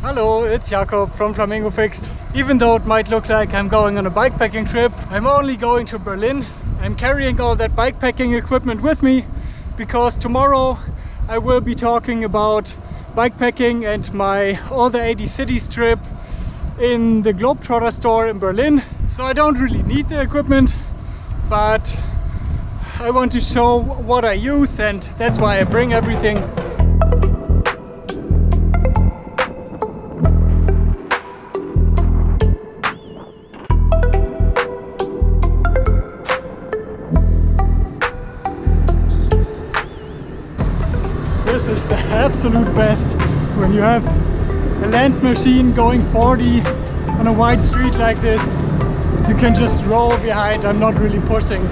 Hello, it's Jakob from Flamingo Fixed. Even though it might look like I'm going on a bikepacking trip, I'm only going to Berlin. I'm carrying all that bikepacking equipment with me because tomorrow I will be talking about bikepacking and my All the 80 Cities trip in the Globetrotter store in Berlin. So I don't really need the equipment, but I want to show what I use, and that's why I bring everything. This is the absolute best when you have a land machine going 40 on a wide street like this. You can just roll behind. I'm not really pushing.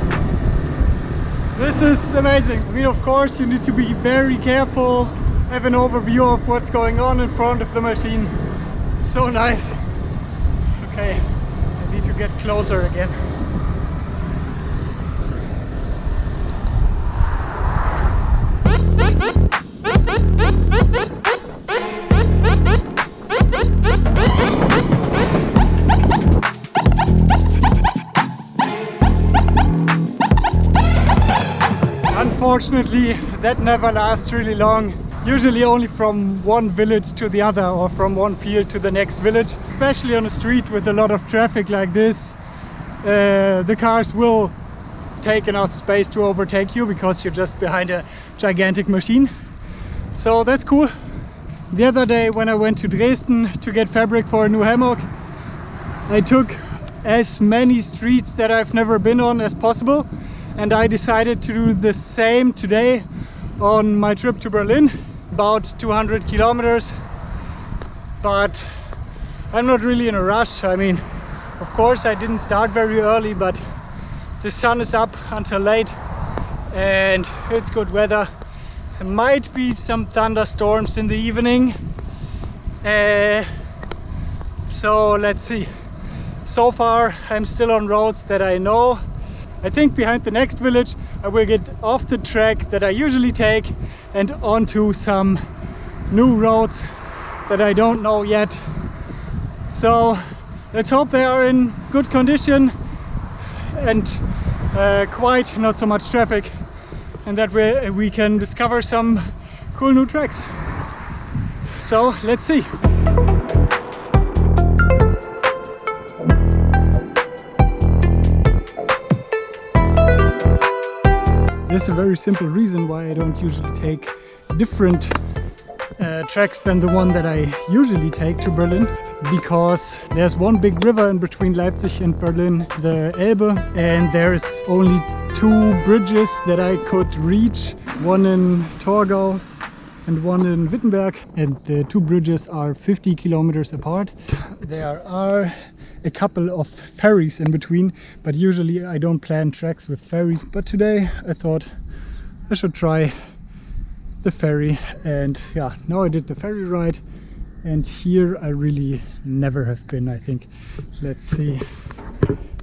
This is amazing. I mean, of course, you need to be very careful, have an overview of what's going on in front of the machine. So nice. Okay, I need to get closer again. Unfortunately, that never lasts really long. Usually only from one village to the other, or from one field to the next village. Especially on a street with a lot of traffic like this, the cars will take enough space to overtake you because you're just behind a gigantic machine. So that's cool. The other day when I went to Dresden to get fabric for a new hammock, I took as many streets that I've never been on as possible. And I decided to do the same today on my trip to Berlin, about 200 kilometers. But I'm not really in a rush. I mean, of course I didn't start very early, but the sun is up until late and it's good weather. There might be some thunderstorms in the evening. So let's see. So far I'm still on roads that I know. I think behind the next village I will get off the track that I usually take and onto some new roads that I don't know yet. So let's hope they are in good condition and quiet, not so much traffic, and that we can discover some cool new tracks. So let's see. There's a very simple reason why I don't usually take different tracks than the one that I usually take to Berlin, because there's one big river in between Leipzig and Berlin, the Elbe, and there's only two bridges that I could reach, one in Torgau and one in Wittenberg, and the two bridges are 50 kilometers apart. There are a couple of ferries in between, but usually I don't plan tracks with ferries. But today I thought I should try the ferry, and yeah, now I did the ferry ride, and here I really never have been, I think. Let's see.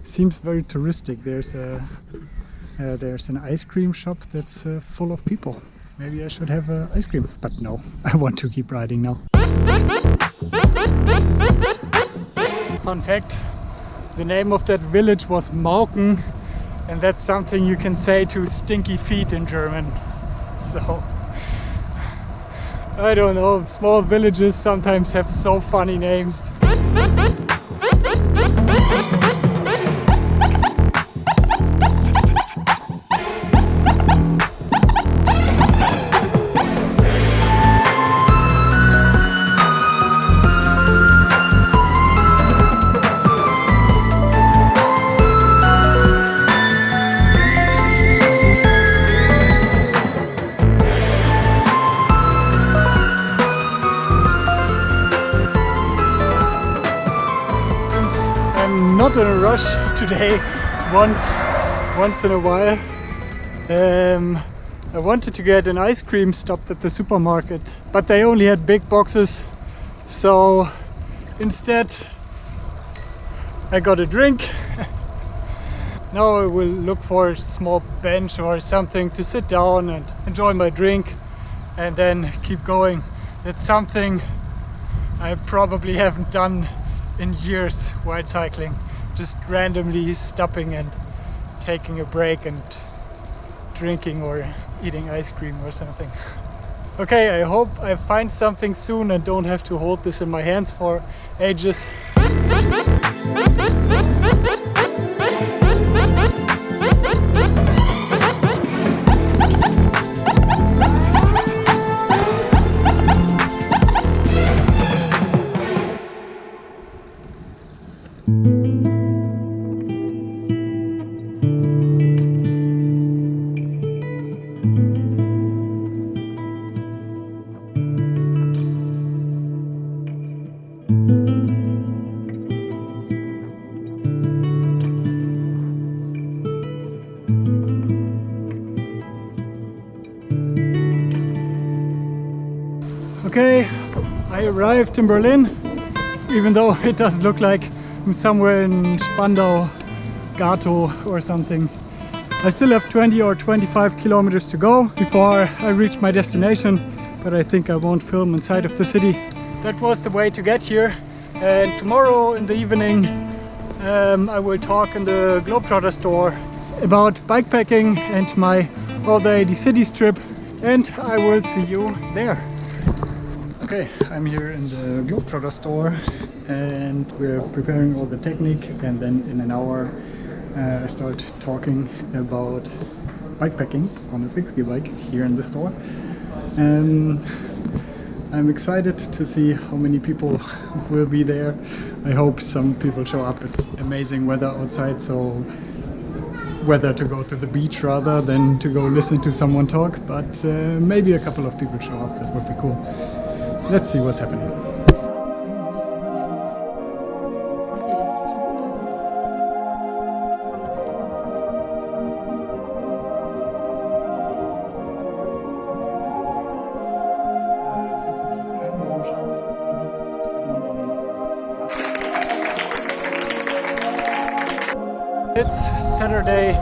Seems very touristic. There's an ice cream shop that's full of people. Maybe I should have ice cream, but no, I want to keep riding now. Fun fact, the name of that village was Mauken, and that's something you can say to stinky feet in German. So, I don't know, small villages sometimes have so funny names. Not in a rush today, once in a while. I wanted to get an ice cream stopped at the supermarket, but they only had big boxes, so instead I got a drink. Now I will look for a small bench or something to sit down and enjoy my drink and then keep going. That's something I probably haven't done in years while cycling. Just randomly stopping and taking a break and drinking or eating ice cream or something. Okay, I hope I find something soon and don't have to hold this in my hands for ages. Okay, I arrived in Berlin, even though it doesn't look like I'm somewhere in Spandau, Gato or something. I still have 20 or 25 kilometers to go before I reach my destination, but I think I won't film inside of the city. That was the way to get here, and tomorrow in the evening I will talk in the Globetrotter store about bikepacking and my all the 80 cities trip, and I will see you there. Okay, I'm here in the Globetrotter store and we're preparing all the technique, and then in an hour I start talking about bikepacking on a fixed gear bike here in the store. I'm excited to see how many people will be there. I hope some people show up. It's amazing weather outside, so whether to go to the beach rather than to go listen to someone talk, but maybe a couple of people show up. That would be cool. Let's see what's happening. It's Saturday.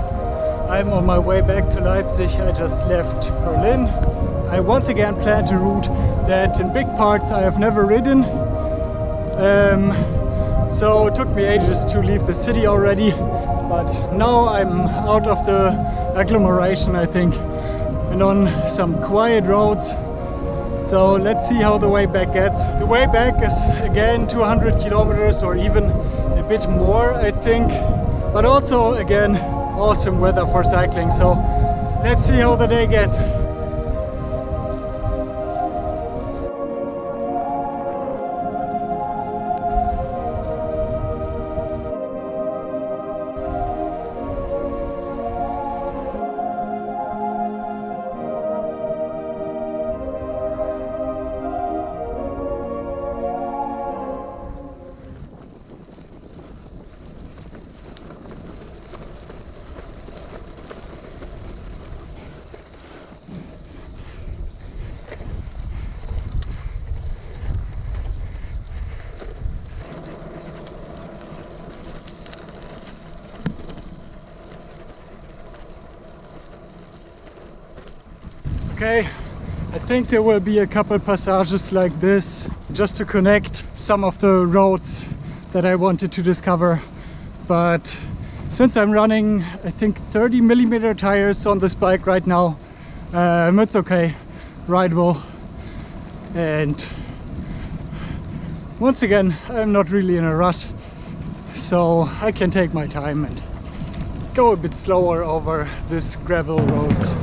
I'm on my way back to Leipzig. I just left Berlin. I once again planned a route that in big parts I have never ridden. So it took me ages to leave the city already, but now I'm out of the agglomeration, I think, and on some quiet roads. So let's see how the way back gets. The way back is again 200 kilometers or even a bit more, I think, but also again awesome weather for cycling. So let's see how the day gets. Okay, I think there will be a couple passages like this just to connect some of the roads that I wanted to discover, but since I'm running I think 30mm tires on this bike right now, it's okay, rideable, and once again I'm not really in a rush, so I can take my time and go a bit slower over these gravel roads.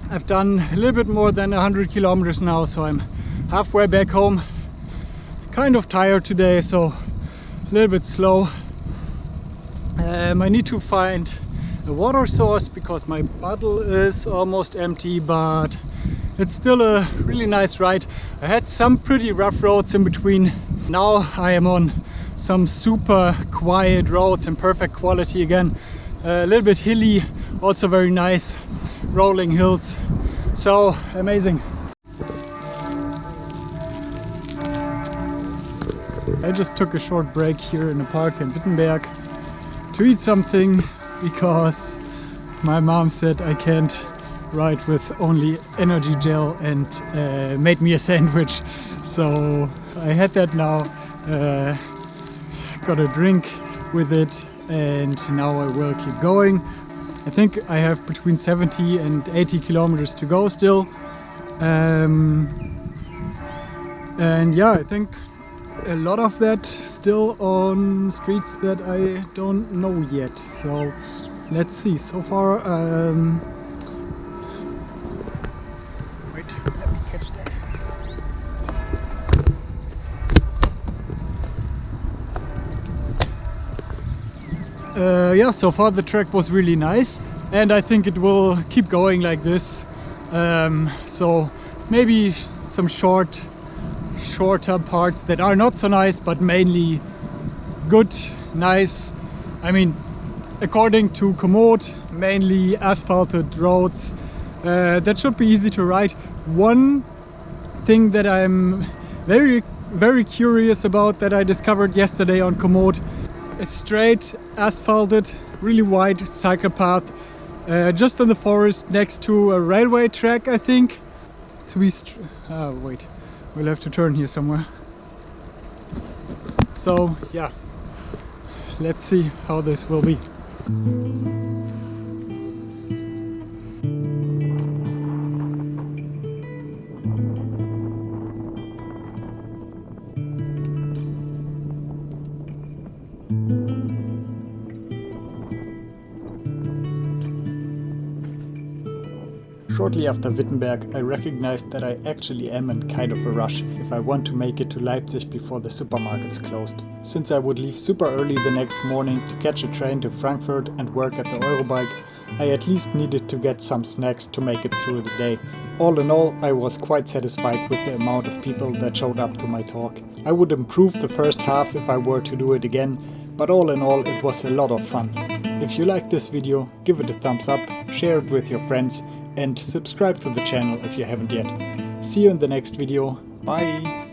I've done a little bit more than 100 kilometers now, so I'm halfway back home. Kind of tired today, so a little bit slow. I need to find a water source because my bottle is almost empty, but it's still a really nice ride. I had some pretty rough roads in between, Now I am on some super quiet roads in perfect quality again. A little bit hilly, also very nice rolling hills. So amazing. I just took a short break here in the park in Wittenberg to eat something because my mom said I can't ride with only energy gel and made me a sandwich. So I had that now, got a drink with it, and now I will keep going. I think I have between 70 and 80 kilometers to go still. And yeah, I think a lot of that still on streets that I don't know yet. So let's see. So far, wait, let me catch that. Yeah, so far the track was really nice, and I think it will keep going like this. So maybe some shorter parts that are not so nice, but mainly good, nice. I mean, according to Komoot, mainly asphalted roads that should be easy to ride. One thing that I'm very curious about that I discovered yesterday on Komoot: a straight asphalted, really wide cycle path just in the forest next to a railway track, I think. To be wait, we'll have to turn here somewhere. So yeah, let's see how this will be. Shortly after Wittenberg, I recognized that I actually am in kind of a rush if I want to make it to Leipzig before the supermarkets closed. Since I would leave super early the next morning to catch a train to Frankfurt and work at the Eurobike, I at least needed to get some snacks to make it through the day. All in all, I was quite satisfied with the amount of people that showed up to my talk. I would improve the first half if I were to do it again, but all in all it was a lot of fun. If you liked this video, give it a thumbs up, share it with your friends, and subscribe to the channel if you haven't yet. See you in the next video. Bye!